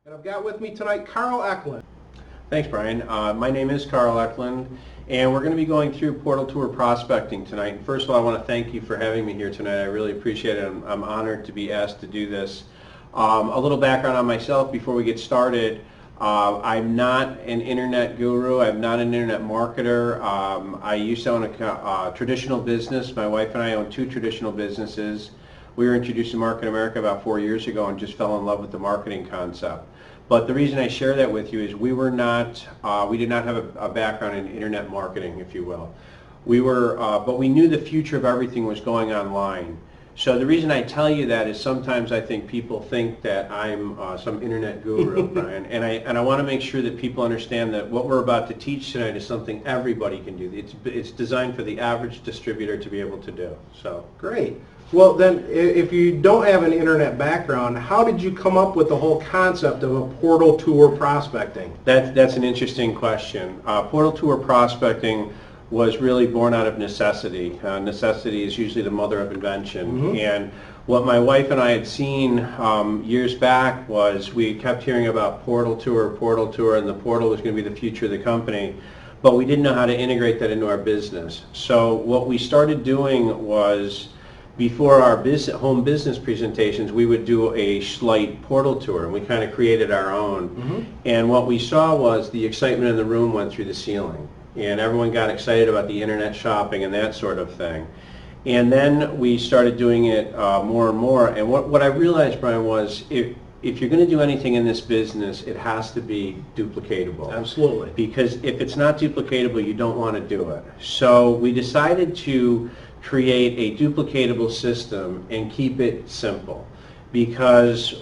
And I've got with me tonight Carl Eklund. Thanks, Brian. My name is Carl Eklund, and we're going to be going through portal tour prospecting tonight. And first of all, I want to thank you for having me here tonight. I really appreciate it. I'm honored to be asked to do this. A little background on myself before we get started. I'm not an internet guru. I'm not an internet marketer. I used to own a traditional business. My wife and I own two traditional businesses. We were introduced to Market America about 4 years ago and just fell in love with the marketing concept. But the reason I share that with you is we did not have a background in internet marketing, if you will. But we knew the future of everything was going online. So the reason I tell you that is sometimes I think people think that I'm some internet guru, Brian, and I want to make sure that people understand that what we're about to teach tonight is something everybody can do. It's designed for the average distributor to be able to do. So great. Well, then, if you don't have an internet background, how did you come up with the whole concept of a portal tour prospecting? That's an interesting question. Portal tour prospecting was really born out of necessity. Necessity is usually the mother of invention. Mm-hmm. And what my wife and I had seen years back was we kept hearing about portal tour, and the portal was going to be the future of the company. But we didn't know how to integrate that into our business. So what we started doing was, before our home business presentations, we would do a slight portal tour, and we kind of created our own. Mm-hmm. And what we saw was the excitement in the room went through the ceiling, and everyone got excited about the internet shopping and that sort of thing. And then we started doing it more and more, and what I realized, Brian, was if you're going to do anything in this business, it has to be duplicatable. Absolutely. Because if it's not duplicatable, you don't want to do it. So we decided to create a duplicatable system and keep it simple, because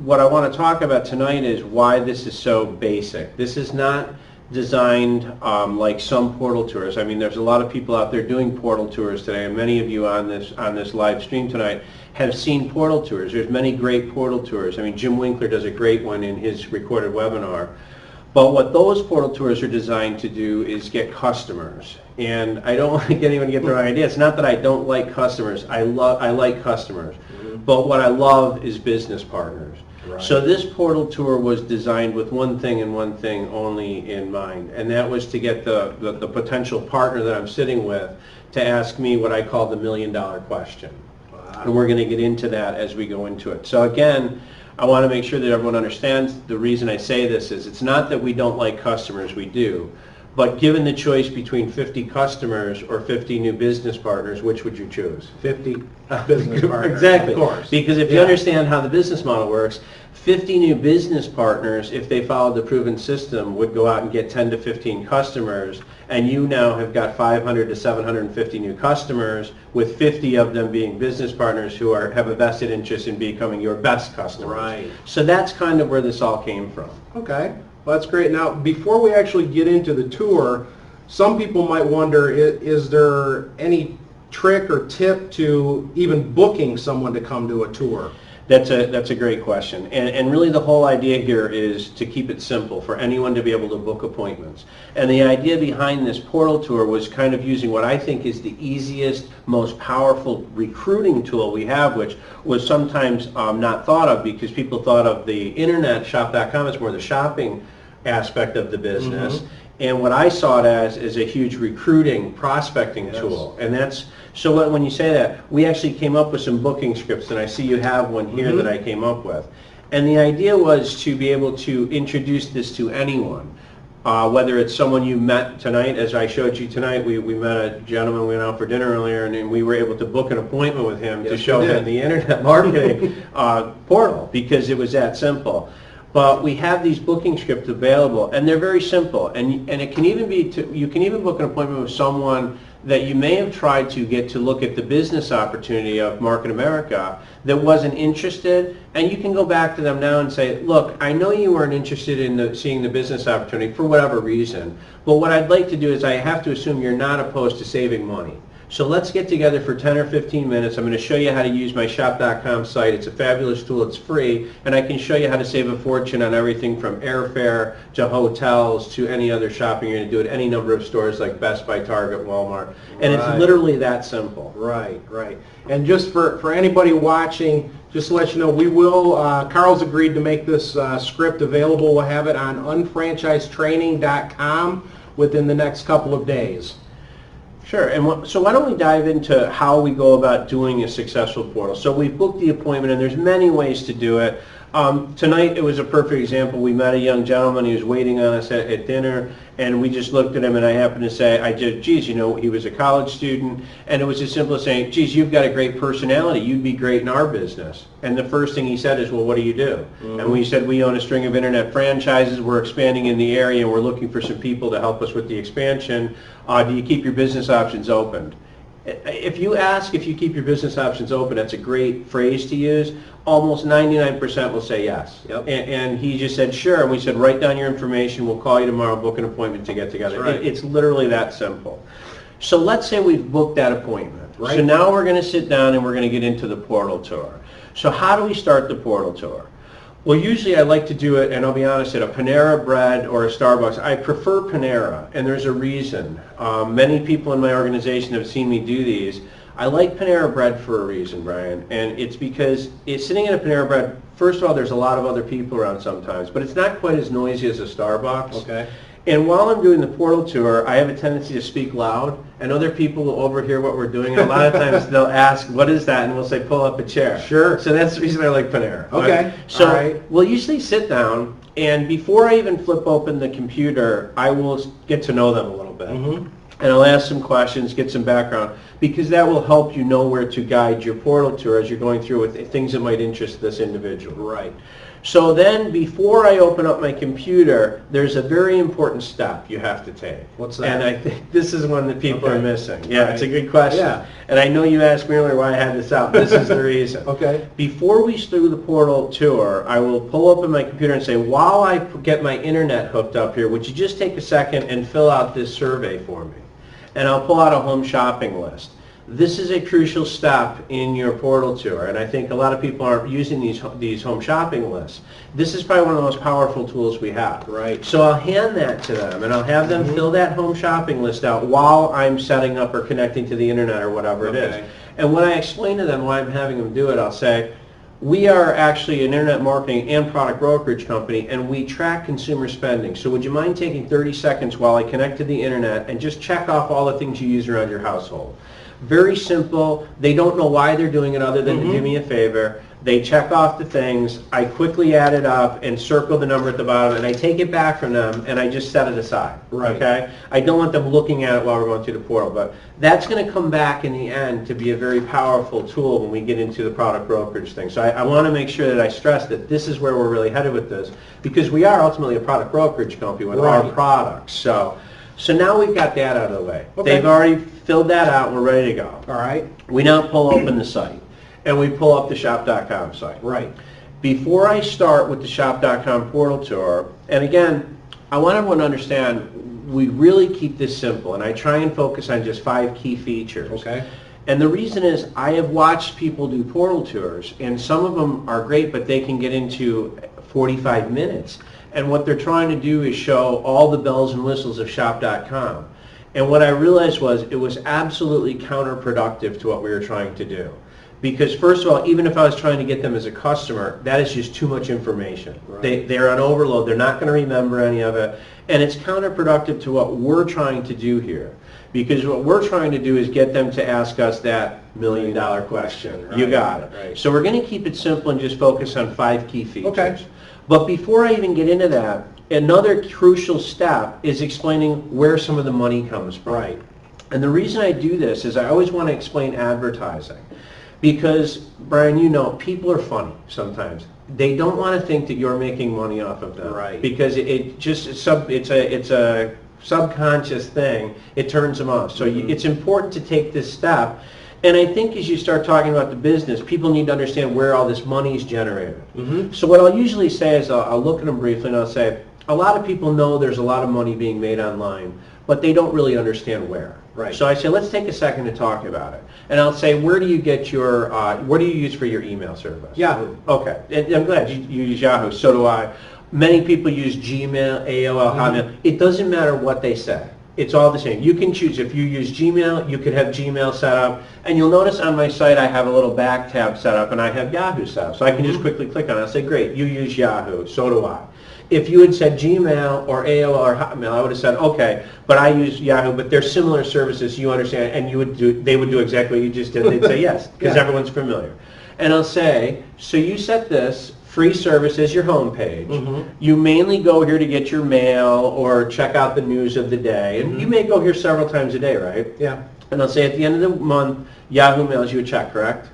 what I want to talk about tonight is why this is so basic. This is not designed like some portal tours. I mean, there's a lot of people out there doing portal tours today, and many of you on this live stream tonight have seen portal tours. There's many great portal tours. I mean, Jim Winkler does a great one in his recorded webinar. But what those portal tours are designed to do is get customers. And I don't want to get anyone to get the wrong idea. It's not that I don't like customers. I like customers. Mm-hmm. But what I love is business partners. Right. So this portal tour was designed with one thing and one thing only in mind, and that was to get the potential partner that I'm sitting with to ask me what I call the $1 million question. Wow. And we're going to get into that as we go into it. So again, I want to make sure that everyone understands the reason I say this is it's not that we don't like customers, we do. But given the choice between 50 customers or 50 new business partners, which would you choose? 50 business partners. Exactly. Of course. Because if you understand how the business model works, 50 new business partners, if they followed the proven system, would go out and get 10 to 15 customers, and you now have got 500 to 750 new customers, with 50 of them being business partners who have a vested interest in becoming your best customers. Right. So that's kind of where this all came from. Okay. Well, that's great. Now, before we actually get into the tour, some people might wonder, is there any trick or tip to even booking someone to come to a tour? That's a great question, and really the whole idea here is to keep it simple for anyone to be able to book appointments. And the idea behind this portal tour was kind of using what I think is the easiest, most powerful recruiting tool we have, which was sometimes not thought of because people thought of the internet shop.com as more the shopping aspect of the business. Mm-hmm. And what I saw it as is a huge recruiting, prospecting tool. And that's, so when you say that, we actually came up with some booking scripts, and I see you have one here that I came up with. And the idea was to be able to introduce this to anyone, whether it's someone you met tonight, as I showed you tonight. We met a gentleman, we went out for dinner earlier, and we were able to book an appointment with him to show him the internet marketing portal, because it was that simple. But we have these booking scripts available, and they're very simple. And it can even be you can even book an appointment with someone that you may have tried to get to look at the business opportunity of Market America that wasn't interested, and you can go back to them now and say, look, I know you weren't interested in seeing the business opportunity for whatever reason, but what I'd like to do is I have to assume you're not opposed to saving money. So let's get together for 10 or 15 minutes. I'm going to show you how to use my shop.com site. It's a fabulous tool. It's free. And I can show you how to save a fortune on everything from airfare to hotels to any other shopping you're going to do at any number of stores like Best Buy, Target, Walmart. And it's literally that simple. Right, right. And just for anybody watching, Just to let you know, we will, Carl's agreed to make this script available. We'll have it on unfranchisetraining.com within the next couple of days. Sure, and so why don't we dive into how we go about doing a successful portal. So we booked the appointment, and there's many ways to do it. Tonight it was a perfect example. We met a young gentleman. He was waiting on us at dinner, and we just looked at him, and I happened to say, geez, you know, he was a college student, and it was as simple as saying, geez, you've got a great personality. You'd be great in our business. And the first thing he said is, well, what do you do? Mm-hmm. And we said, we own a string of internet franchises. We're expanding in the area, and we're looking for some people to help us with the expansion. Do you keep your business options open? If you ask if you keep your business options open, that's a great phrase to use. Almost 99% will say yes. Yep. And he just said, sure. And we said, write down your information. We'll call you tomorrow, book an appointment to get together. Right. It's literally that simple. So let's say we've booked that appointment. Right. So now we're going to sit down and we're going to get into the portal tour. So how do we start the portal tour? Well, usually I like to do it, and I'll be honest, at a Panera Bread or a Starbucks. I prefer Panera, and there's a reason. Many people in my organization have seen me do these. I like Panera Bread for a reason, Brian, and it's because sitting in a Panera Bread, first of all, there's a lot of other people around sometimes, but it's not quite as noisy as a Starbucks. Okay. And while I'm doing the portal tour, I have a tendency to speak loud, and other people will overhear what we're doing, and a lot of times they'll ask, what is that? And we'll say, pull up a chair. Sure. So that's the reason I like Panera. Okay. Right? So we'll usually sit down, and before I even flip open the computer, I will get to know them a little bit. Mm-hmm. And I'll ask some questions, get some background, because that will help you know where to guide your portal tour as you're going through with things that might interest this individual. Right. So then, before I open up my computer, there's a very important step you have to take. What's that? And I think this is one that people are missing. Yeah, it's a good question. Yeah. And I know you asked me earlier why I had this out. This is the reason. Okay. Before we do the portal tour, I will pull up in my computer and say, while I get my internet hooked up here, would you just take a second and fill out this survey for me? And I'll pull out a home shopping list. This is a crucial step in your portal tour, and I think a lot of people aren't using these home shopping lists. This is probably one of the most powerful tools we have. Right. So I'll hand that to them, and I'll have them fill that home shopping list out while I'm setting up or connecting to the internet or whatever it is. And when I explain to them why I'm having them do it, I'll say, we are actually an internet marketing and product brokerage company, and we track consumer spending. So would you mind taking 30 seconds while I connect to the internet and just check off all the things you use around your household? Very simple. They don't know why they're doing it other than to do me a favor. They check off the things. I quickly add it up and circle the number at the bottom, and I take it back from them, and I just set it aside. Right. Okay? I don't want them looking at it while we're going through the portal, but that's going to come back in the end to be a very powerful tool when we get into the product brokerage thing. So I want to make sure that I stress that this is where we're really headed with this, because we are ultimately a product brokerage company with our products. So now we've got that out of the way. Okay. They've already filled that out, and we're ready to go. All right. We now pull open the site, and we pull up the shop.com site. Right. Before I start with the shop.com portal tour, and again, I want everyone to understand, we really keep this simple, and I try and focus on just 5 key features. Okay. And the reason is I have watched people do portal tours, and some of them are great, but they can get into 45 minutes. And what they're trying to do is show all the bells and whistles of shop.com. And what I realized was it was absolutely counterproductive to what we were trying to do. Because first of all, even if I was trying to get them as a customer, that is just too much information. Right. They're on overload. They're not going to remember any of it. And it's counterproductive to what we're trying to do here. Because what we're trying to do is get them to ask us that $1,000,000 question. Right. You got it. Right. So we're going to keep it simple and just focus on 5 key features. Okay. But before I even get into that, another crucial step is explaining where some of the money comes from. Right. And the reason I do this is I always want to explain advertising. Because, Brian, you know, people are funny sometimes. They don't want to think that you're making money off of them. Right. Because it's a subconscious thing. It turns them off. So it's important to take this step. And I think as you start talking about the business, people need to understand where all this money is generated. So what I'll usually say is I'll look at them briefly and I'll say, a lot of people know there's a lot of money being made online, but they don't really understand where. Right. So I say, let's take a second to talk about it. And I'll say, where do you get your, what do you use for your email service? Yahoo. Okay. And I'm glad you use Yahoo. So do I. Many people use Gmail, AOL, Hotmail. It doesn't matter what they say. It's all the same. You can choose. If you use Gmail, you could have Gmail set up. And you'll notice on my site I have a little back tab set up, and I have Yahoo set up. So I can just quickly click on it. I'll say, great, you use Yahoo, so do I. If you had said Gmail or AOL or Hotmail, I would have said, okay, but I use Yahoo, but they're similar services, you understand, and they would do exactly what you just did. They'd say yes, because everyone's familiar. And I'll say, so you set this free service as your home page. You mainly go here to get your mail or check out the news of the day. And you may go here several times a day, right? Yeah. And I'll say at the end of the month, Yahoo mails you a check, correct?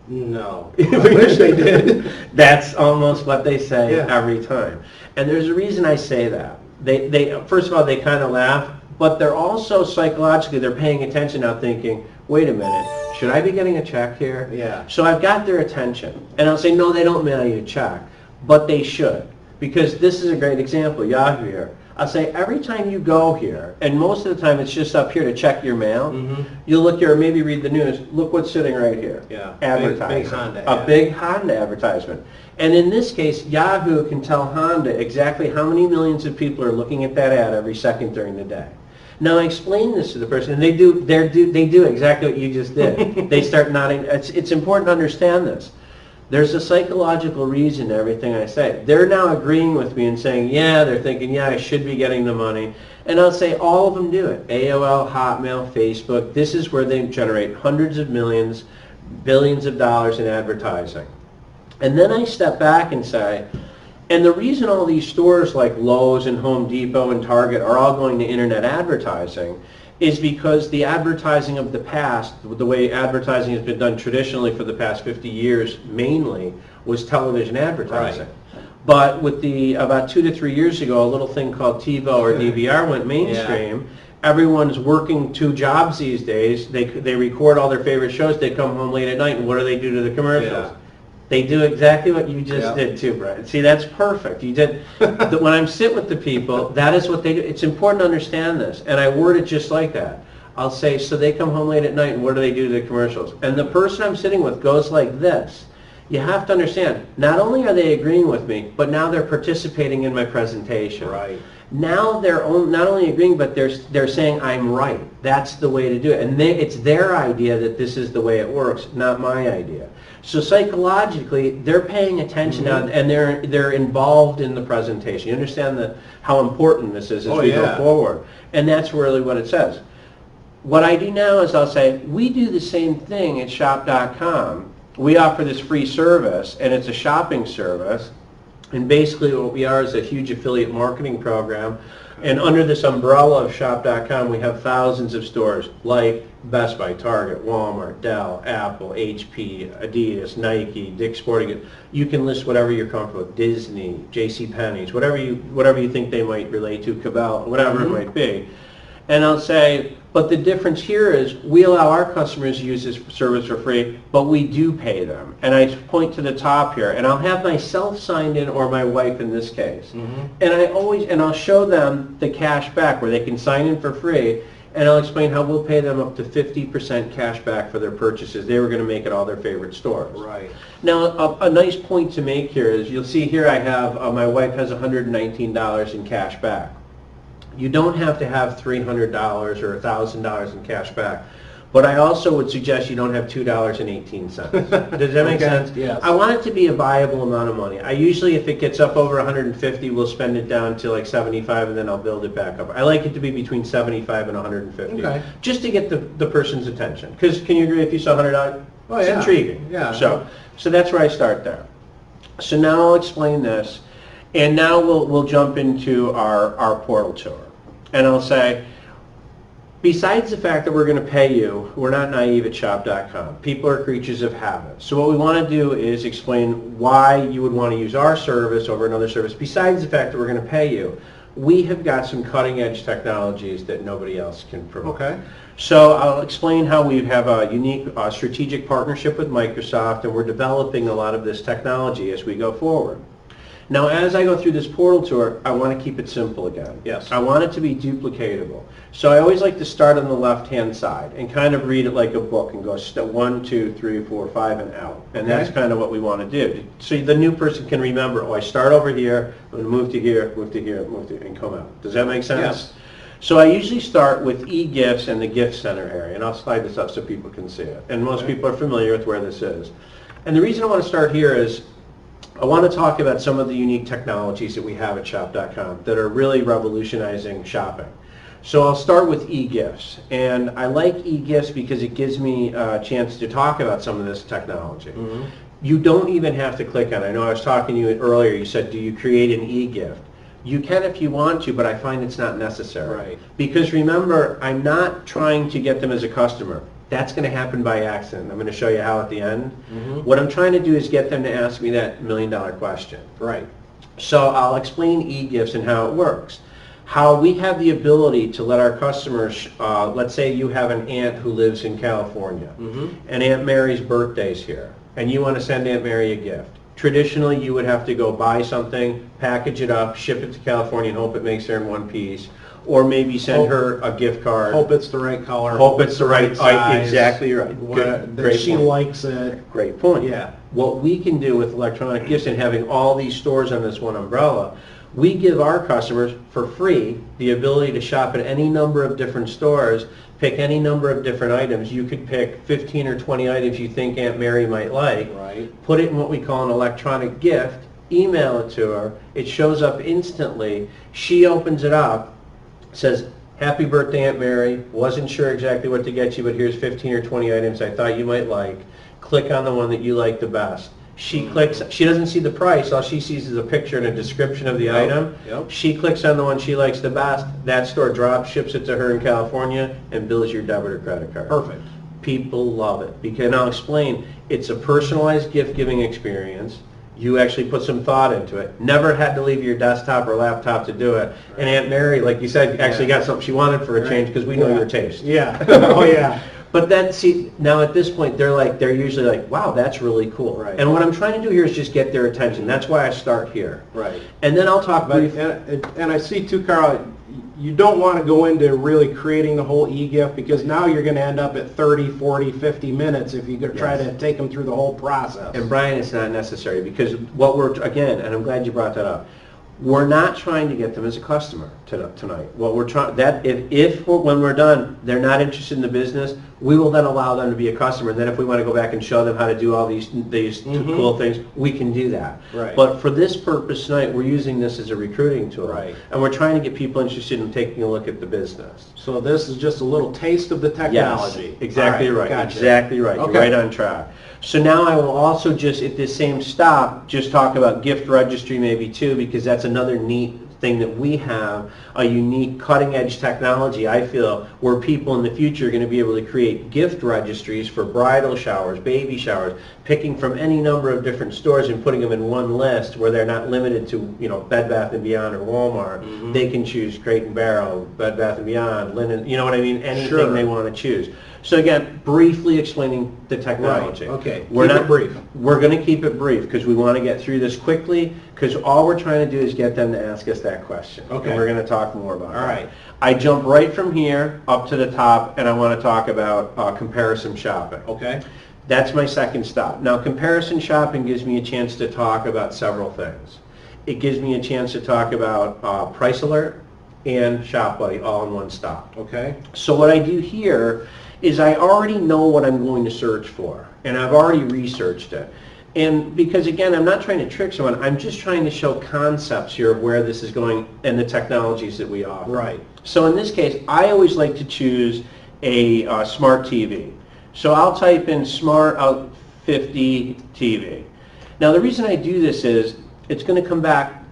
No. I wish they did. That's almost what they say every time. And there's a reason I say that. They first of all, they kind of laugh, but they're also psychologically, they're paying attention now thinking, wait a minute, should I be getting a check here? Yeah. So I've got their attention. And I'll say, no, they don't mail you a check, but they should. Because this is a great example, Yahoo here. I'll say every time you go here, and most of the time it's just up here to check your mail, you'll look here, or maybe read the news, look what's sitting right here. Yeah. Advertising. Big Honda A ad. big Honda advertisement. And in this case, Yahoo can tell Honda exactly how many millions of people are looking at that ad every second during the day. Now I explain this to the person, and they do exactly what you just did. They start nodding. It's important to understand this. There's a psychological reason to everything I say. They're now agreeing with me and saying, yeah, they're thinking, yeah, I should be getting the money. And I'll say all of them do it. AOL, Hotmail, Facebook. This is where they generate hundreds of millions, billions of dollars in advertising. And then I step back and say, and the reason all these stores like Lowe's and Home Depot and Target are all going to internet advertising is because the advertising of the past, the way advertising has been done traditionally for the past 50 years mainly, was television advertising. Right. But with about 2 to 3 years ago, a little thing called TiVo or DVR went mainstream. Yeah. Everyone's working 2 jobs these days. They record all their favorite shows. They come home late at night, and what do to the commercials? Yeah. They do exactly what you just did too, Brian. See, that's perfect. You did. When I'm sitting with the people, that is what they do. It's important to understand this, and I word it just like that. I'll say, so they come home late at night, and what do they do to the commercials? And the person I'm sitting with goes like this. You have to understand, not only are they agreeing with me, but now they're participating in my presentation. Right. Now they're not only agreeing, but they're saying I'm right. That's the way to do it. And it's their idea that this is the way it works, not my idea. So psychologically, they're paying attention now, and they're involved in the presentation. You understand how important this is as we go forward. And that's really what it says. What I do now is I'll say, we do the same thing at shop.com. We offer this free service, and it's a shopping service. And basically what we are is a huge affiliate marketing program. And under this umbrella of shop.com, we have thousands of stores like Best Buy, Target, Walmart, Dell, Apple, HP, Adidas, Nike, Dick's Sporting Goods. You can list whatever you're comfortable with, Disney, JCPenney's, whatever you think they might relate to, Cabell, whatever it might be. And I'll say, but the difference here is we allow our customers to use this service for free, but we do pay them. And I point to the top here, and I'll have myself signed in or my wife in this case. And I'll show them the cash back where they can sign in for free, and I'll explain how we'll pay them up to 50% cash back for their purchases. They were going to make at all their favorite stores. Right. Now, a nice point to make here is you'll see here I have, my wife has $119 in cash back. You don't have to have $300 or $1,000 in cash back. But I also would suggest you don't have $2.18. Does that make sense? Yes. I want it to be a viable amount of money. I usually, if it gets up over 150, we'll spend it down to like 75, and then I'll build it back up. I like it to be between 75 and 150, just to get the person's attention. Because can you agree if you saw $100? Oh, it's intriguing. Yeah. So that's where I start there. So now I'll explain this, and now we'll jump into our portal tour. And I'll say, besides the fact that we're going to pay you, we're not naive at shop.com. People are creatures of habit. So what we want to do is explain why you would want to use our service over another service. Besides the fact that we're going to pay you, we have got some cutting edge technologies that nobody else can provide. Okay. So I'll explain how we have a unique strategic partnership with Microsoft, and we're developing a lot of this technology as we go forward. Now, as I go through this portal tour, I want to keep it simple again. Yes. I want it to be duplicatable. So I always like to start on the left-hand side and kind of read it like a book and go step 1, 2, 3, 4, 5, and out. And that's kind of what we want to do. So the new person can remember, oh, I start over here, I'm going to move to here, move to here, move to here, and come out. Does that make sense? Yes. So I usually start with e-gifts and the gift center area, and I'll slide this up so people can see it. And most people are familiar with where this is. And the reason I want to start here is I want to talk about some of the unique technologies that we have at shop.com that are really revolutionizing shopping. So I'll start with e-gifts, and I like e-gifts because it gives me a chance to talk about some of this technology. You don't even have to click on it. I know I was talking to you earlier, you said, do you create an e-gift? You can if you want to, but I find it's not necessary. Right. Because remember, I'm not trying to get them as a customer. That's going to happen by accident. I'm going to show you how at the end. What I'm trying to do is get them to ask me that million-dollar question. Right. So I'll explain e-gifts and how it works. How we have the ability to let our customers, let's say you have an aunt who lives in California, and Aunt Mary's birthday's here, and you want to send Aunt Mary a gift. Traditionally, you would have to go buy something, package it up, ship it to California, and hope it makes her in one piece, or maybe send her a gift card. Hope it's the right color. Hope it's the right size. Exactly right. That Great she point. likes it. Great point. Yeah. What we can do with electronic gifts and having all these stores on this one umbrella, we give our customers for free the ability to shop at any number of different stores, pick any number of different items. You could pick 15 or 20 items you think Aunt Mary might like, Right. put it in what we call an electronic gift, email it to her, it shows up instantly, she opens it up, says, happy birthday Aunt Mary, wasn't sure exactly what to get you, but here's 15 or 20 items I thought you might like. Click on the one that you like the best. She clicks, she doesn't see the price, all she sees is a picture and a description of the item. Yep. She clicks on the one she likes the best, that store drops, ships it to her in California, and bills your debit or credit card. Perfect. People love it, because, and I'll explain, it's a personalized gift-giving experience. You actually put some thought into it. Never had to leave your desktop or laptop to do it. And Aunt Mary, like you said, actually got something she wanted for a change, because we know your taste. Yeah. Oh, yeah. But then, see, now at this point, they're usually like, wow, that's really cool. Right. And what I'm trying to do here is just get their attention. That's why I start here. Right. And then I'll talk But, briefly. and I see too, Carl, you don't want to go into really creating the whole e-gift, because now you're going to end up at 30, 40, 50 minutes if you try Yes. to take them through the whole process. And Brian, it's not necessary, because what we're, again, and I'm glad you brought that up, we're not trying to get them as a customer tonight. What we're trying, that if when we're done, they're not interested in the business, we will then allow them to be a customer. And then if we want to go back and show them how to do all these cool things, we can do that. Right. But for this purpose tonight, we're using this as a recruiting tool. Right. And we're trying to get people interested in taking a look at the business. So this is just a little taste of the technology. Yes, exactly All right. Gotcha. Exactly right. You're Okay. right on track. So now I will also just, at this same stop, just talk about gift registry maybe too, because that's another neat thing that we have, a unique cutting-edge technology, I feel, where people in the future are going to be able to create gift registries for bridal showers, baby showers, picking from any number of different stores and putting them in one list where they're not limited to, Bed Bath & Beyond or Walmart. They can choose Crate & Barrel, Bed Bath & Beyond, Linen, you know what I mean? Anything Sure. they want to choose. So again, briefly explaining the technology. Right. Okay. We're Keep not it brief. We're going to keep it brief because we want to get through this quickly, because all we're trying to do is get them to ask us that question. Okay. And we're going to talk more about it. All right. I jump right from here up to the top, and I want to talk about comparison shopping. Okay. That's my second stop. Now, comparison shopping gives me a chance to talk about several things. It gives me a chance to talk about Price Alert and Shop Buddy all in one stop. Okay. So what I do here is I already know what I'm going to search for, and I've already researched it. And because, again, I'm not trying to trick someone, I'm just trying to show concepts here of where this is going and the technologies that we offer. Right. So in this case, I always like to choose a smart TV. So I'll type in Smart Out 50 TV. Now the reason I do this is it's going to come back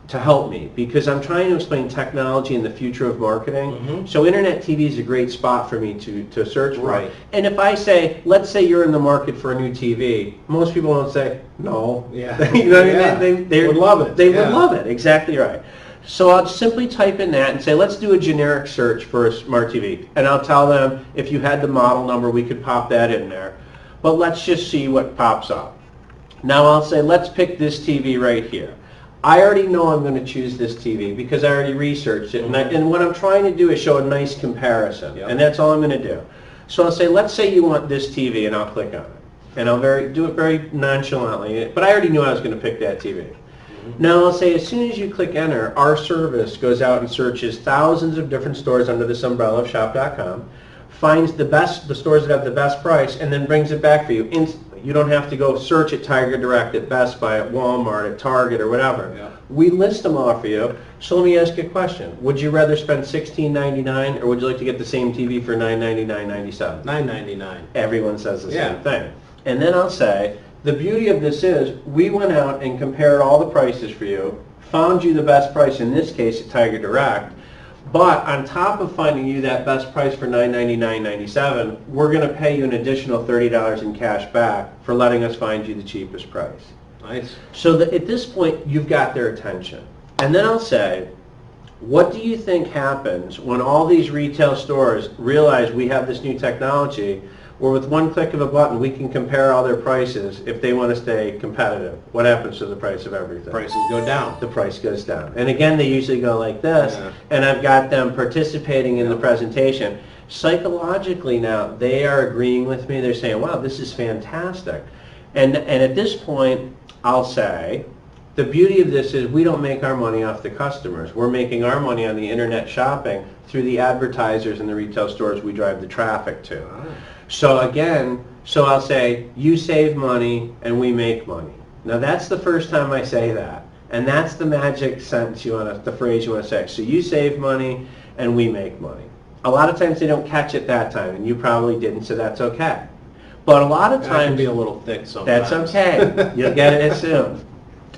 to help me, because I'm trying to explain technology and the future of marketing. So internet TV is a great spot for me to search for. Right. And if I say, let's say you're in the market for a new TV, most people won't say, no. Yeah. You know what Yeah. I mean? They would love it. They Yeah. would love it, exactly right. So I'll simply type in that and say, let's do a generic search for a smart TV. And I'll tell them, if you had the model number, we could pop that in there. But let's just see what pops up. Now I'll say, let's pick this TV right here. I already know I'm going to choose this TV because I already researched it. And what I'm trying to do is show a nice comparison. Yep. And that's all I'm going to do. So I'll say, let's say you want this TV, and I'll click on it. And I'll do it very nonchalantly. But I already knew I was going to pick that TV. Now I'll say as soon as you click enter, our service goes out and searches thousands of different stores under this umbrella of shop.com, finds the stores that have the best price, and then brings it back for you instantly. You don't have to go search at Tiger Direct, at Best Buy, at Walmart, at Target, or whatever. Yeah. We list them all for you. So let me ask you a question. Would you rather spend $16.99, or would you like to get the same TV for $999.97? $9.99. Everyone says the Yeah. same thing. And then I'll say, the beauty of this is, we went out and compared all the prices for you, found you the best price, in this case at Tiger Direct, but on top of finding you that best price for $999.97, we're going to pay you an additional $30 in cash back for letting us find you the cheapest price. Nice. So that at this point, you've got their attention. And then I'll say, what do you think happens when all these retail stores realize we have this new technology where with one click of a button we can compare all their prices if they want to stay competitive? What happens to the price of everything? Prices go down. The price goes down. And again, they usually go like this, Yeah. and I've got them participating in the presentation. Psychologically now, they are agreeing with me. They're saying, wow, this is fantastic. And at this point, I'll say, the beauty of this is we don't make our money off the customers. We're making our money on the internet shopping through the advertisers in the retail stores we drive the traffic to. So again, I'll say, you save money and we make money. Now that's the first time I say that. And that's the magic sentence the phrase you want to say. So you save money and we make money. A lot of times they don't catch it that time, and you probably didn't, so that's okay. But a lot of That times, can be a little thick sometimes. that's okay. You'll get it soon.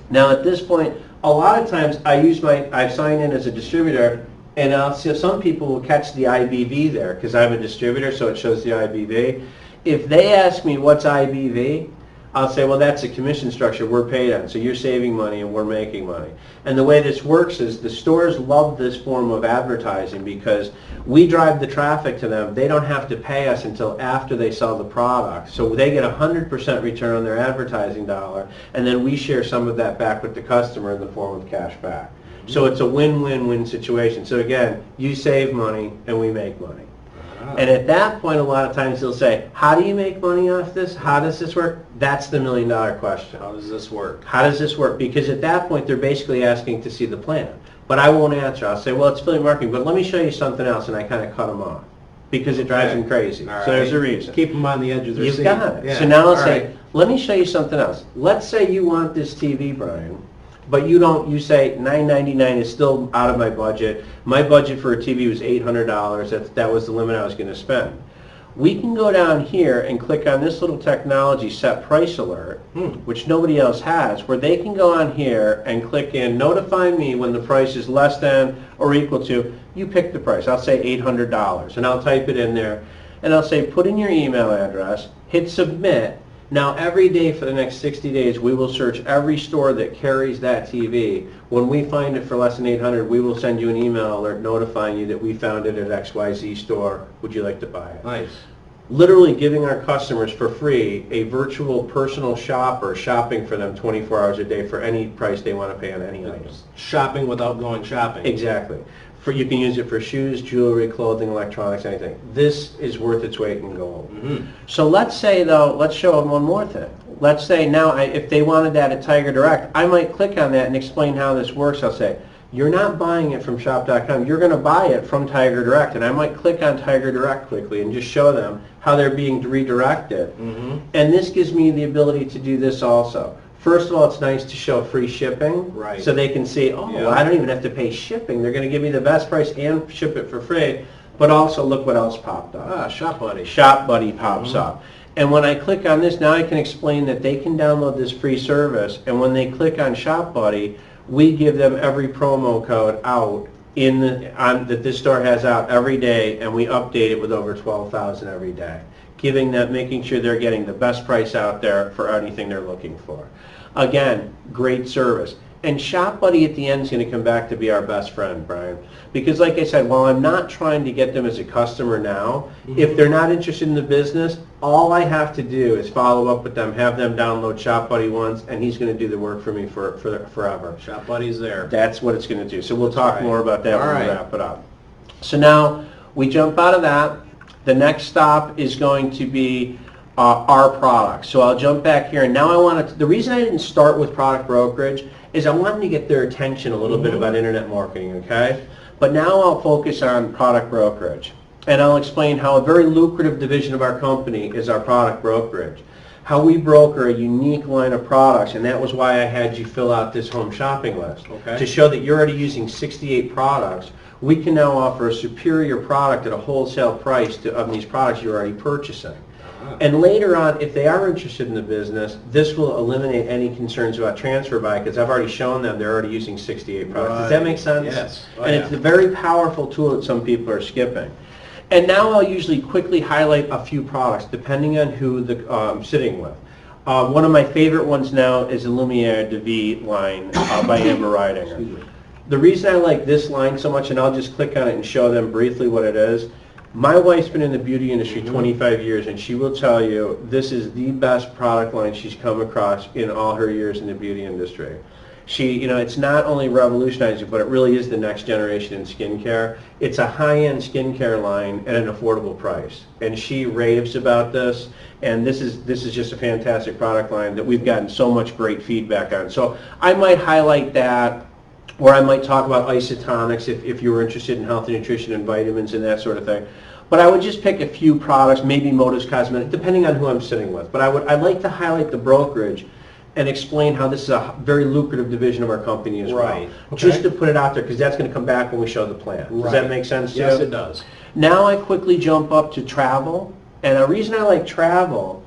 Now at this point, a lot of times I sign in as a distributor, and I'll see some people will catch the IBV there because I'm a distributor, so it shows the IBV. If they ask me what's IBV, I'll say, well, that's a commission structure we're paid on, so you're saving money and we're making money. And the way this works is the stores love this form of advertising because we drive the traffic to them. They don't have to pay us until after they sell the product. So they get 100% return on their advertising dollar, and then we share some of that back with the customer in the form of cash back. So it's a win-win-win situation. So again, you save money and we make money. And at that point, a lot of times they'll say, how do you make money off this? How does this work? That's the million-dollar question. How does this work? How does this work? Because at that point, they're basically asking to see the plan. But I won't answer. I'll say, well, it's affiliate marketing, but let me show you something else, and I kind of cut them off because it drives them crazy. All So there's a right. reason. Keep them on the edge of their seat. You've got it. Yeah. So now I'll All say, right. let me show you something else. Let's say you want this TV, Brian, but you say $999 is still out of my budget. My budget for a TV was $800. That was the limit I was going to spend. We can go down here and click on this little technology, Set Price Alert, which nobody else has, where they can go on here and click in, notify me when the price is less than or equal to, you pick the price. I'll say $800, and I'll type it in there, and I'll say put in your email address, hit submit. Now every day for the next 60 days, we will search every store that carries that TV. When we find it for less than $800, we will send you an email alert notifying you that we found it at XYZ store. Would you like to buy it? Nice. Literally giving our customers for free a virtual personal shopper shopping for them 24 hours a day for any price they want to pay on any item. Shopping without going shopping. Exactly. You can use it for shoes, jewelry, clothing, electronics, anything. This is worth its weight in gold. So let's say, though, let's show them one more thing. Let's say now, if they wanted that at Tiger Direct, I might click on that and explain how this works. I'll say, you're not buying it from shop.com. You're going to buy it from Tiger Direct. And I might click on Tiger Direct quickly and just show them how they're being redirected. And this gives me the ability to do this also. First of all, it's nice to show free shipping, Right. so they can see, oh, Yeah. well, I don't even have to pay shipping. They're going to give me the best price and ship it for free. But also, look what else popped up. Shop Buddy. Shop Buddy pops up. And when I click on this, now I can explain that they can download this free service. And when they click on Shop Buddy, we give them every promo code out that this store has out every day, and we update it with over 12,000 every day, making sure they're getting the best price out there for anything they're looking for. Again, great service. And Shop Buddy at the end is going to come back to be our best friend, Brian. Because like I said, while I'm not trying to get them as a customer now, if they're not interested in the business, all I have to do is follow up with them, have them download Shop Buddy once, and he's going to do the work for me forever. Shop Buddy's there. That's what it's going to do. So we'll talk more about that when we right. wrap it up. So now we jump out of that. The next stop is going to be our products. So I'll jump back here, and now I want to, the reason I didn't start with product brokerage is I wanted to get their attention a little bit about internet marketing, okay? But now I'll focus on product brokerage. And I'll explain how a very lucrative division of our company is our product brokerage. How we broker a unique line of products, and that was why I had you fill out this home shopping list. Okay. To show that you're already using 68 products, we can now offer a superior product at a wholesale price of these products you're already purchasing. And later on, if they are interested in the business, this will eliminate any concerns about transfer buy, because I've already shown them they're already using 68 products. Does that make sense? Yes. Oh, and yeah. it's a very powerful tool that some people are skipping. And now I'll usually quickly highlight a few products, depending on who I'm sitting with. One of my favorite ones now is the Lumiere de Vie line by Amber Ridinger. The reason I like this line so much, and I'll just click on it and show them briefly what it is. My wife's been in the beauty industry 25 years, and she will tell you this is the best product line she's come across in all her years in the beauty industry. It's not only revolutionizing, but it really is the next generation in skincare. It's a high-end skincare line at an affordable price, and she raves about this. And this is just a fantastic product line that we've gotten so much great feedback on. So I might highlight that. Or I might talk about isotonics if you were interested in health and nutrition and vitamins and that sort of thing. But I would just pick a few products, maybe Modus Cosmetic, depending on who I'm sitting with. But I'd like to highlight the brokerage and explain how this is a very lucrative division of our company as well. Right. Okay. Just to put it out there, because that's going to come back when we show the plan. Does that make sense to you? Yes, it does. Now I quickly jump up to travel. And the reason I like travel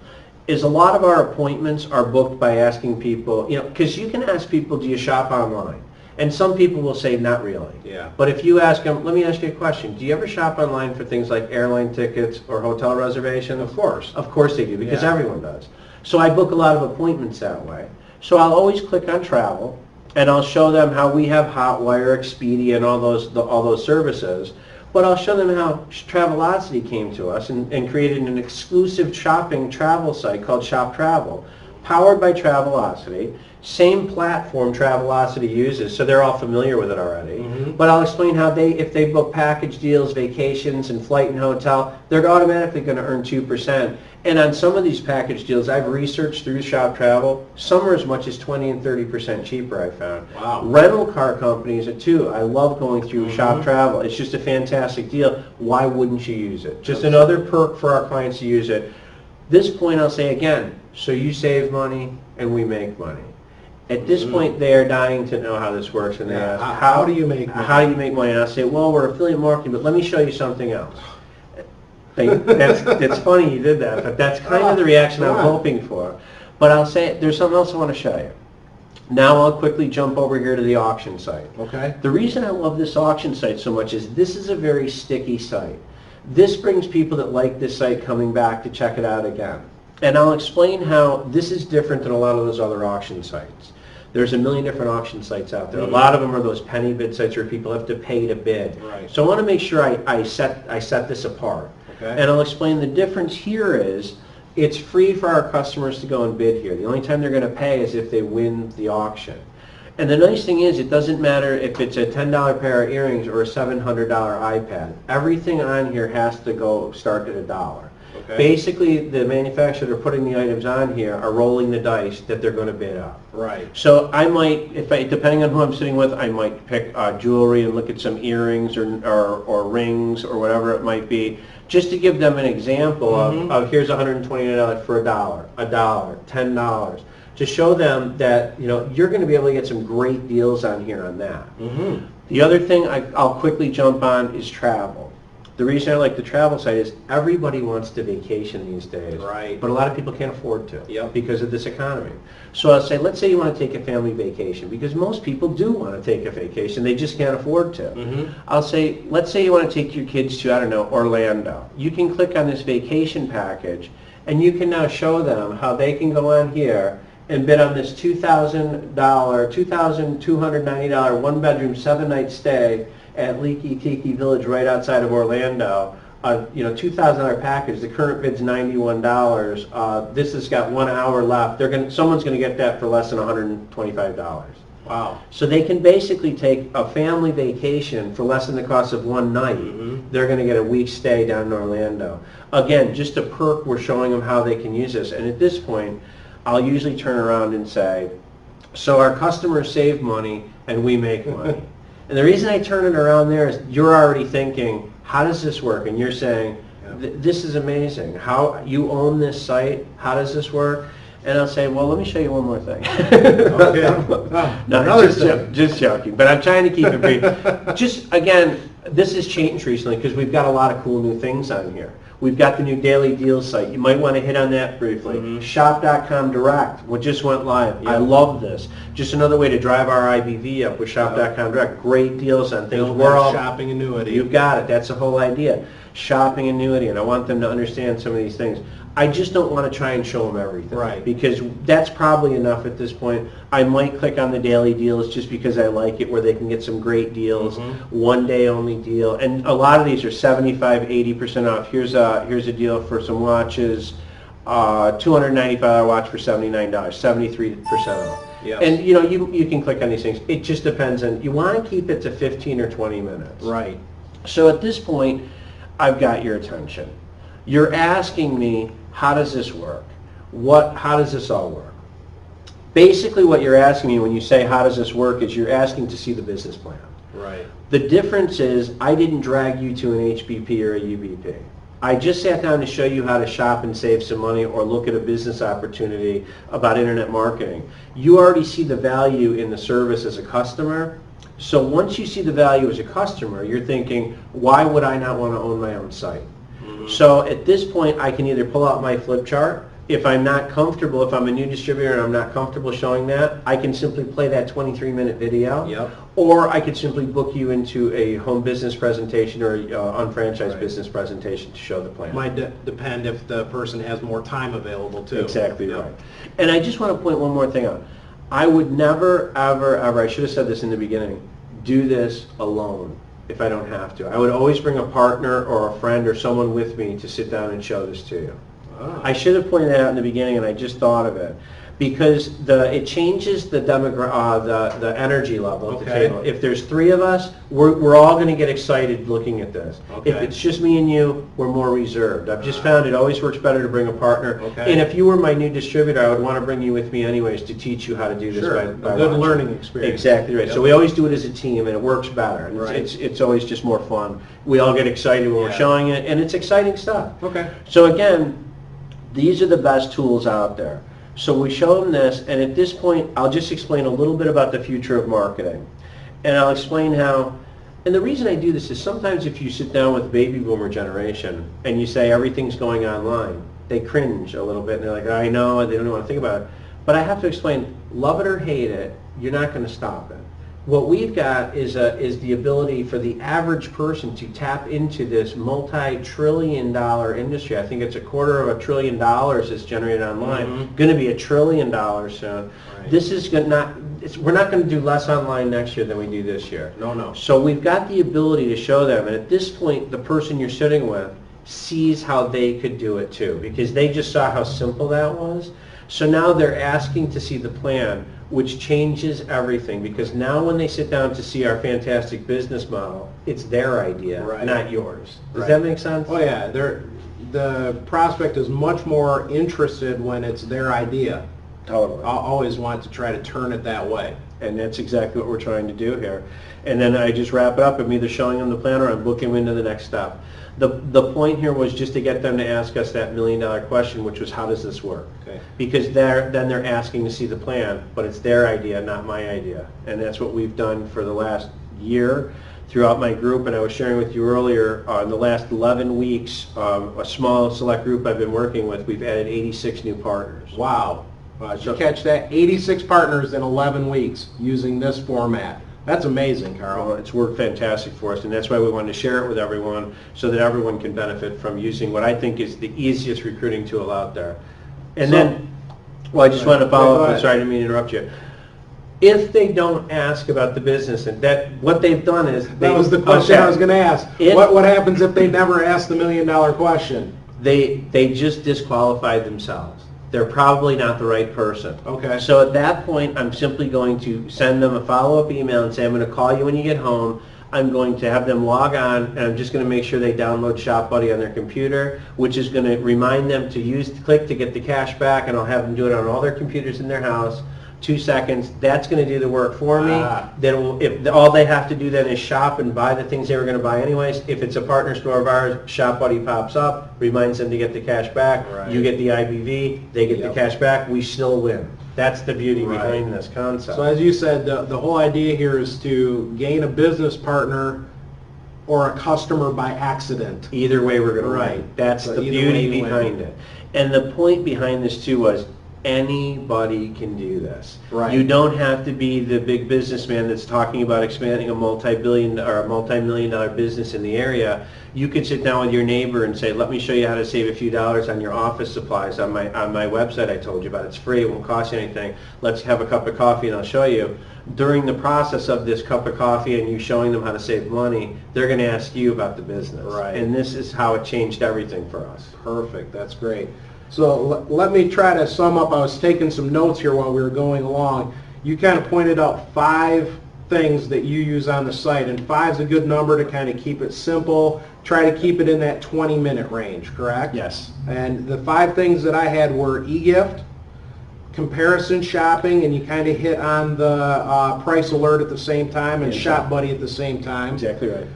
is a lot of our appointments are booked by asking people, because you can ask people, do you shop online? And some people will say, not really. Yeah. But if you ask them, let me ask you a question. Do you ever shop online for things like airline tickets or hotel reservations? Of course. Of course they do, because Yeah. everyone does. So I book a lot of appointments that way. So I'll always click on travel, and I'll show them how we have Hotwire, Expedia, and all those services. But I'll show them how Travelocity came to us and created an exclusive shopping travel site called Shop Travel, powered by Travelocity. Same platform Travelocity uses, so they're all familiar with it already. But I'll explain how if they book package deals, vacations, and flight and hotel, they're automatically going to earn 2%. And on some of these package deals, I've researched through Shop Travel, some are as much as 20 and 30% cheaper, I found. Wow. Rental car companies are too. I love going through Shop Travel. It's just a fantastic deal. Why wouldn't you use it? Just another perk for our clients to use it. This point I'll say again, so you save money and we make money. At this point, they are dying to know how this works, and they ask, how do you make money? How do you make money? And I'll say, well, we're affiliate marketing, but let me show you something else. It's funny you did that, but that's kind of the reaction I'm hoping for. But I'll say, there's something else I want to show you. Now I'll quickly jump over here to the auction site. Okay. The reason I love this auction site so much is this is a very sticky site. This brings people that like this site coming back to check it out again. And I'll explain how this is different than a lot of those other auction sites. There's a million different auction sites out there. A lot of them are those penny bid sites where people have to pay to bid. Right. So I want to make sure I set this apart. Okay. And I'll explain the difference here is it's free for our customers to go and bid here. The only time they're going to pay is if they win the auction. And the nice thing is it doesn't matter if it's a $10 pair of earrings or a $700 iPad. Everything on here has to go start at $1. Okay. Basically, the manufacturer that are putting the items on here are rolling the dice that they're going to bid up. Right. So I might, depending on who I'm sitting with, I might pick jewelry and look at some earrings or rings or whatever it might be, just to give them an example of here's $129 for $1, $10, to show them that you're going to be able to get some great deals on here on that. The other thing I'll quickly jump on is travel. The reason I like the travel site is everybody wants to vacation these days. Right. But a lot of people can't afford to because of this economy. So I'll say, let's say you want to take a family vacation, because most people do want to take a vacation. They just can't afford to. I'll say, let's say you want to take your kids to, I don't know, Orlando. You can click on this vacation package, and you can now show them how they can go on here and bid on this $2,290 one-bedroom, 7-night stay at Leaky Tiki Village right outside of Orlando. $2,000 package. The current bid's $91. This has got 1 hour left. Someone's going to get that for less than $125. Wow. So they can basically take a family vacation for less than the cost of one night. They're going to get a week's stay down in Orlando. Again, just a perk. We're showing them how they can use this. And at this point, I'll usually turn around and say, So our customers save money and we make money. And the reason I turn it around there is you're already thinking, how does this work? And you're saying, this is amazing. How you own this site? How does this work? And I'll say, well, let me show you one more thing. Okay. No, just joking. But I'm trying to keep it brief. Just, again, this has changed recently because we've got a lot of cool new things on here. We've got the new daily deals site. You might want to hit on that briefly. Mm-hmm. Shop.com Direct, what just went live. Yep. I love this. Just another way to drive our IBV up with Shop.com Direct. Great deals on things. We're all shopping annuity. You've got it. That's the whole idea. Shopping annuity, and I want them to understand some of these things. I just don't want to try and show them everything. Right. Because that's probably enough at this point. I might click on the daily deals just because I like it, where they can get some great deals, one day only deal. And a lot of these are 75, 80% off. Here's a deal for some watches, $295 watch for $79, 73% off. Yes. And you can click on these things. It just depends on, you want to keep it to 15 or 20 minutes. Right. So at this point, I've got your attention. You're asking me, how does this work? How does this all work? Basically what you're asking me when you say, how does this work, is you're asking to see the business plan. Right. The difference is, I didn't drag you to an HBP or a UBP. I just sat down to show you how to shop and save some money or look at a business opportunity about internet marketing. You already see the value in the service as a customer. So once you see the value as a customer, you're thinking, why would I not want to own my own site? So at this point, I can either pull out my flip chart. If I'm not comfortable, if I'm a new distributor and I'm not comfortable showing that, I can simply play that 23-minute video. Yep. Or I could simply book you into a home business presentation or unfranchised business presentation to show the plan. Might depend if the person has more time available too. Exactly Yep. right. And I just want to point one more thing out. I would never, ever, ever, I should have said this in the beginning, do this alone if I don't have to. I would always bring a partner or a friend or someone with me to sit down and show this to you. Ah. I should have pointed that out in the beginning, and I just thought of it. Because it changes the energy level at the Okay. table. If there's three of us, we're all going to get excited looking at this. Okay. If it's just me and you, we're more reserved. I've just found it always works better to bring a partner. Okay. And if you were my new distributor, I would want to bring you with me anyways to teach you how to do this. Sure. by A good watching. learning experience. Exactly right. Yep. So we always do it as a team, and it works better. And Right. it's always just more fun. We all get excited when we're Yeah. showing it, and it's exciting stuff. Okay. So again, these are the best tools out there. So we show them this, and at this point, I'll just explain a little bit about the future of marketing. And I'll explain how, and the reason I do this is sometimes if you sit down with the baby boomer generation and you say everything's going online, they cringe a little bit and they're like, I know, and they don't want to think about it. But I have to explain, love it or hate it, you're not going to stop it. What we've got is the ability for the average person to tap into this multi-trillion-dollar industry. I think it's $250 billion that's generated online. Going to be $1 trillion soon. Right. This is we're not going to do less online next year than we do this year. No. So we've got the ability to show them, and at this point, the person you're sitting with sees how they could do it too, because they just saw how simple that was. So now they're asking to see the plan, which changes everything, because now when they sit down to see our fantastic business model, it's their idea, Right. not yours. Does Right. that make sense? Oh yeah, the prospect is much more interested when it's their idea. Totally. I'll always want to try to turn it that way. And that's exactly what we're trying to do here. And then I just wrap it up. I'm either showing them the plan or I'm booking them into the next step. The point here was just to get them to ask us that $1 million question, which was, how does this work? Okay. Because then they're asking to see the plan, but it's their idea, not my idea. And that's what we've done for the last year throughout my group. And I was sharing with you earlier, in the last 11 weeks, a small select group I've been working with, we've added 86 new partners. Wow. Did you catch that? 86 partners in 11 weeks using this format. That's amazing, Carl. It's worked fantastic for us, and that's why we wanted to share it with everyone so that everyone can benefit from using what I think is the easiest recruiting tool out there. And then, well, I just wanted to follow up, sorry, I didn't mean to interrupt you. If they don't ask about the business, and what they've done is... That was the question I was going to ask. What happens if they never ask the $1 million question? They just disqualified themselves. They're probably not the right person. Okay. So at that point, I'm simply going to send them a follow-up email and say, I'm going to call you when you get home. I'm going to have them log on, and I'm just going to make sure they download Shop Buddy on their computer, which is going to remind them to click to get the cash back, and I'll have them do it on all their computers in their house. 2 seconds, that's going to do the work for me. Ah. Then if all they have to do then is shop and buy the things they were going to buy anyways. If it's a partner store of ours, Shop Buddy pops up, reminds them to get the cash back. Right. You get the IBV, they get Yep. the cash back, we still win. That's the beauty Right. behind this concept. So as you said, the whole idea here is to gain a business partner or a customer by accident. Either way, we're going to Right. win. That's So the either way beauty you win. behind it. And the point behind this too was anybody can do this. Right. You don't have to be the big businessman that's talking about expanding a multi-billion or a multi-million-dollar business in the area. You could sit down with your neighbor and say, let me show you how to save a few dollars on your office supplies on my website I told you about. It's free, it won't cost you anything. Let's have a cup of coffee and I'll show you. During the process of this cup of coffee and you showing them how to save money, they're going to ask you about the business. Right. And this is how it changed everything for us. Perfect, that's great. So let me try to sum up. I was taking some notes here while we were going along. You kind of pointed out 5 things that you use on the site, and 5 is a good number to kind of keep it simple. Try to keep it in that 20-minute range, correct? Yes. And the 5 things that I had were e-gift, comparison shopping, and you kind of hit on the price alert at the same time, and Yeah. Shop Buddy at the same time. Exactly right.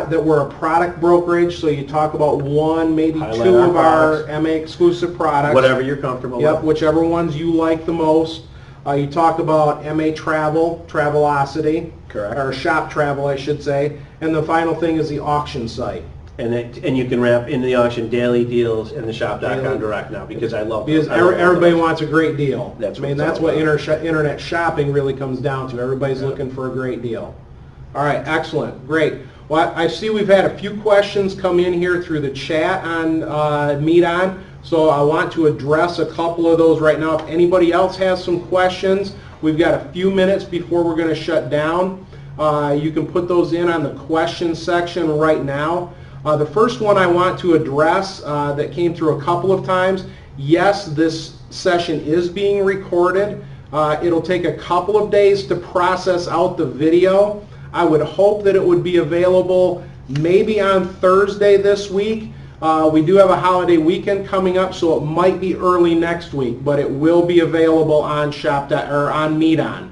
That we're a product brokerage, so you talk about 1, maybe Highlight 2 our of our products. MA exclusive products. Whatever you're comfortable Yep, with. whichever ones you like the most. You talk about MA travel, Travelocity. Correct. Or Shop Travel, I should say. And the final thing is the auction site. And you can wrap into the auction daily deals and the shop.com Daily. direct now because I love Because those. I love everybody those. wants a great deal. That's I what mean, it's that's all what about. internet shopping really comes down to. Everybody's Yeah. looking for a great deal. All right, excellent, great. Well, I see we've had a few questions come in here through the chat on Meet On, so I want to address a couple of those right now. If anybody else has some questions, we've got a few minutes before we're going to shut down. You can put those in on the questions section right now. The first one I want to address that came through a couple of times, yes, this session is being recorded. It'll take a couple of days to process out the video. I would hope that it would be available maybe on Thursday this week. We do have a holiday weekend coming up, so it might be early next week, but it will be available on on Meet On.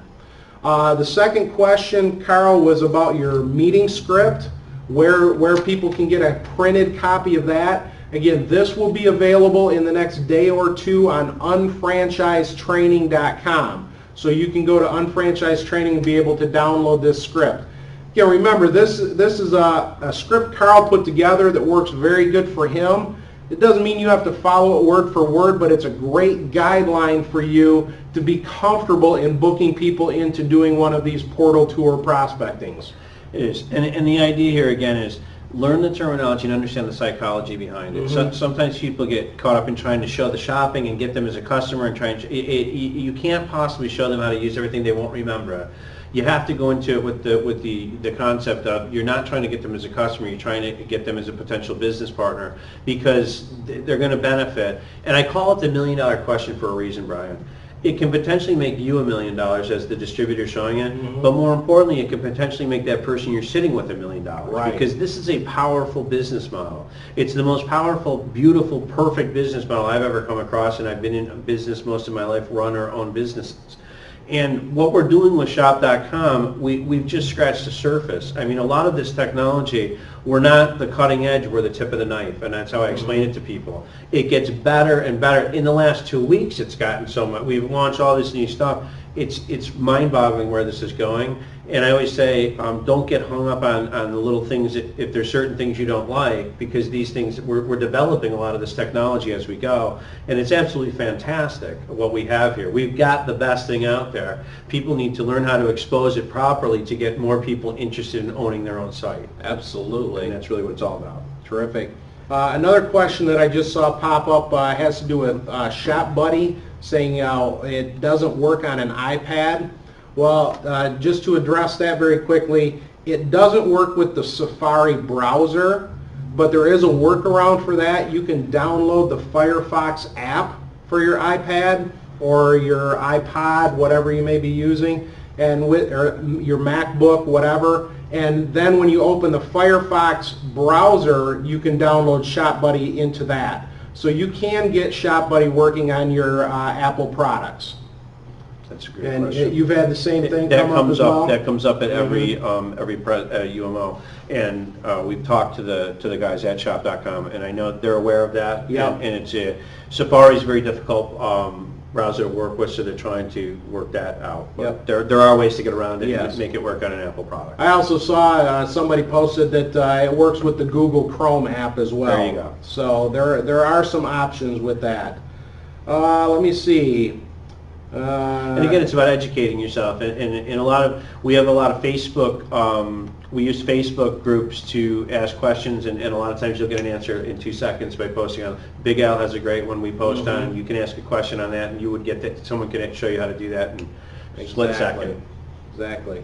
The second question, Carl, was about your meeting script, where people can get a printed copy of that. Again, this will be available in the next day or 2 on unfranchisedtraining.com. So you can go to Unfranchised Training and be able to download this script. Again, remember, this is a script Carl put together that works very good for him. It doesn't mean you have to follow it word for word, but it's a great guideline for you to be comfortable in booking people into doing one of these portal tour prospectings. It is. And the idea here again is learn the terminology and understand the psychology behind it. Mhm. Sometimes people get caught up in trying to show the shopping and get them as a customer and you can't possibly show them how to use everything. They won't remember. You have to go into it with the concept of you're not trying to get them as a customer, you're trying to get them as a potential business partner because they're going to benefit. And I call it the $1 million question for a reason, Brian. It can potentially make you $1 million as the distributor showing it, but more importantly, it can potentially make that person you're sitting with $1 million. Right. Because this is a powerful business model. It's the most powerful, beautiful, perfect business model I've ever come across, and I've been in business most of my life, run our own businesses. And what we're doing with Shop.com, we've just scratched the surface. I mean, a lot of this technology, we're not the cutting edge, we're the tip of the knife, and that's how I explain it to people. It gets better and better. In the last 2 weeks, it's gotten so much. We've launched all this new stuff. It's mind-boggling where this is going. And I always say, don't get hung up on the little things if there's certain things you don't like, because these things, we're developing a lot of this technology as we go. And it's absolutely fantastic what we have here. We've got the best thing out there. People need to learn how to expose it properly to get more people interested in owning their own site. Absolutely. And that's really what it's all about. Terrific. Another question that I just saw pop up has to do with Shop Buddy, saying it doesn't work on an iPad. Well, just to address that very quickly, it doesn't work with the Safari browser, but there is a workaround for that. You can download the Firefox app for your iPad or your iPod, whatever you may be using, and or your MacBook, whatever. And then when you open the Firefox browser, you can download Shop Buddy into that. So you can get Shop Buddy working on your Apple products. That's a great And question. you've had the same thing That come up comes as well? up. That comes up at every UMO, and we've talked to the guys at shop.com, and I know they're aware of that. Yeah. And it's Safari is a very difficult browser to work with, so they're trying to work that out. But there are ways to get around it Yes. and make it work on an Apple product. I also saw somebody posted that it works with the Google Chrome app as well. There you go. So there are some options with that. Let me see. And again, it's about educating yourself, and we have a lot of Facebook. We use Facebook groups to ask questions, and a lot of times you'll get an answer in 2 seconds by posting on. Big Al has a great one we post on. You can ask a question on that, and you would get that. Someone can show you how to do that in a split second. Exactly.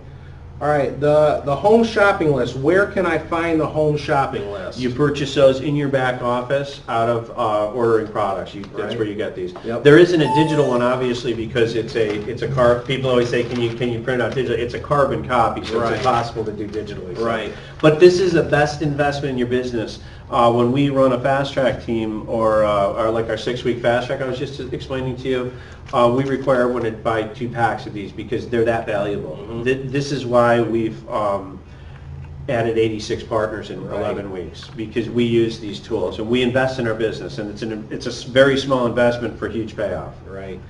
All right, the home shopping list. Where can I find the home shopping list? You purchase those in your back office out of ordering products. That's where you get these. Yep. There isn't a digital one, obviously, because it's a People always say, can you print out digital? It's a carbon copy, so Right. it's impossible to do digitally. So. Right. But this is the best investment in your business. When we run a fast track team, or like our 6-week fast track, I was just explaining to you, we require everyone to buy 2 packs of these because they're that valuable. This is why we've added 86 partners in 11 weeks, because we use these tools and we invest in our business, and it's a very small investment for huge payoff. Right.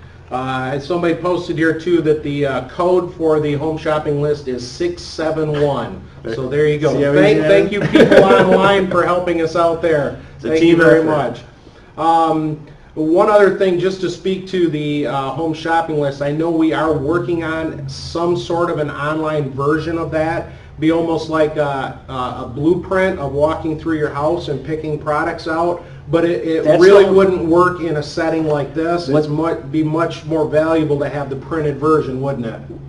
Somebody posted here too that the code for the home shopping list is 671. So there you go. Thank you people online for helping us out there. Thank you very much. One other thing, just to speak to the home shopping list, I know we are working on some sort of an online version of that. Be almost like a blueprint of walking through your house and picking products out. But it really wouldn't work in a setting like this. It'd be much more valuable to have the printed version, wouldn't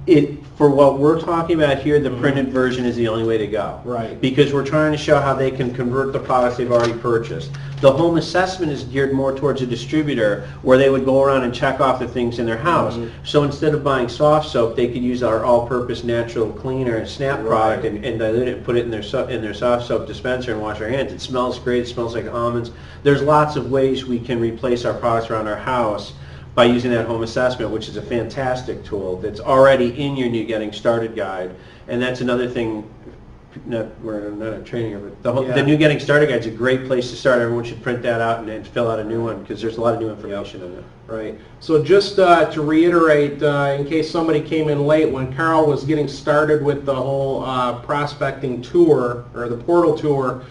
it? For what we're talking about here, the printed version is the only way to go. Right. Because we're trying to show how they can convert the products they've already purchased. The home assessment is geared more towards a distributor, where they would go around and check off the things in their house. So instead of buying soft soap, they could use our all-purpose natural cleaner and snap product and dilute it and put it in their soft soap dispenser and wash their hands. It smells great. It smells like almonds. There's lots of ways we can replace our products around our house by using that home assessment, which is a fantastic tool that's already in your new Getting Started guide. And that's another thing, we're not a training, but the new Getting Started guide is a great place to start. Everyone should print that out and fill out a new one, because there's a lot of new information in it. Right. So just to reiterate, in case somebody came in late, when Carl was getting started with the whole prospecting tour, or the portal tour,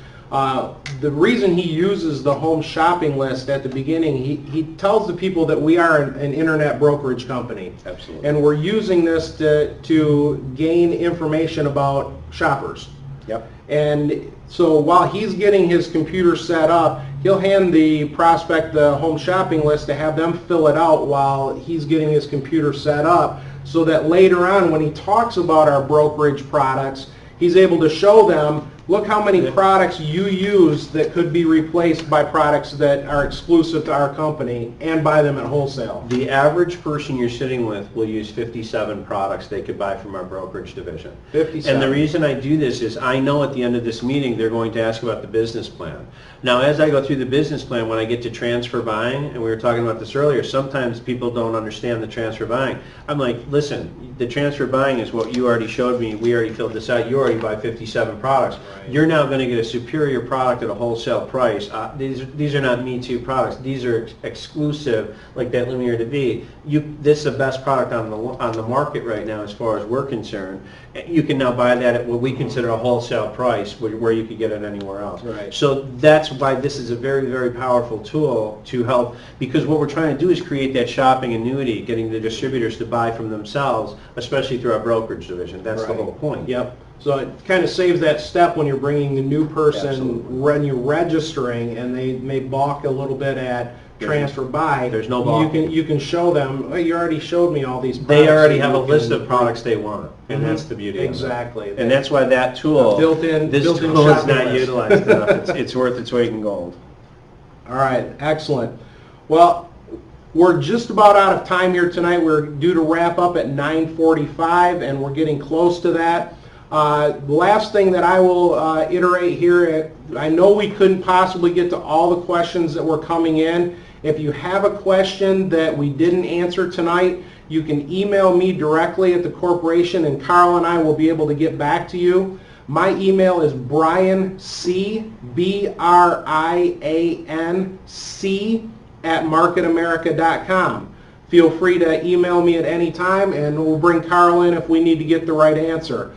the reason he uses the home shopping list at the beginning, he tells the people that we are an internet brokerage company. Absolutely. And we're using this to gain information about shoppers. Yep. And so while he's getting his computer set up, he'll hand the prospect the home shopping list to have them fill it out while he's getting his computer set up, so that later on when he talks about our brokerage products, he's able to show them, look how many products you use that could be replaced by products that are exclusive to our company, and buy them at wholesale. The average person you're sitting with will use 57 products they could buy from our brokerage division. 57. And the reason I do this is I know at the end of this meeting they're going to ask about the business plan. Now, as I go through the business plan, when I get to transfer buying, and we were talking about this earlier, sometimes people don't understand the transfer buying. I'm like, listen, the transfer buying is what you already showed me. We already filled this out. You already buy 57 products. Right. You're now going to get a superior product at a wholesale price. These are not Me Too products. These are exclusive, like that Lumiere to be. This is the best product on the market right now as far as we're concerned. You can now buy that at what we consider a wholesale price, where you could get it anywhere else. Right. So that's why this is a very, very powerful tool to help, because what we're trying to do is create that shopping annuity, getting the distributors to buy from themselves, especially through our brokerage division. That's the whole point. Yep. So it kind of saves that step when you're bringing the new person, Absolutely. when you're registering, and they may balk a little bit at transfer buy. There's no balking. You can show them, oh, you already showed me all these products. They already have a list of products they want, and that's the beauty of it. Exactly. And that's why that tool, this tool is not utilized enough. It's worth its weight in gold. All right, excellent. Well, we're just about out of time here tonight. We're due to wrap up at 9:45, and we're getting close to that. The last thing that I will iterate here, I know we couldn't possibly get to all the questions that were coming in. If you have a question that we didn't answer tonight, You can email me directly at the corporation, and Carl and I will be able to get back to you. My email is Brian C, BRIANC @marketamerica.com. Feel free to email me at any time, and we'll bring Carl in if we need to get the right answer.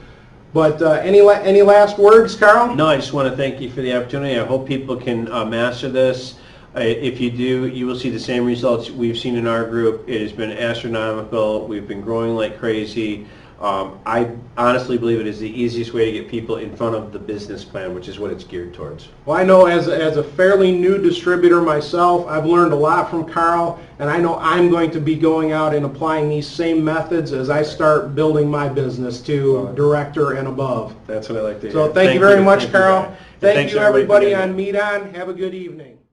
But any last words, Carl? No, I just want to thank you for the opportunity. I hope people can master this. If you do, you will see the same results we've seen in our group. It has been astronomical. We've been growing like crazy. I honestly believe it is the easiest way to get people in front of the business plan, which is what it's geared towards. Well, I know as a fairly new distributor myself, I've learned a lot from Carl, and I know I'm going to be going out and applying these same methods as I start building my business to director and above. That's what I like to hear. So thank you very much, Carl. Brian. Thank Thanks you, everybody for everybody getting on it. Meet On. Have a good evening.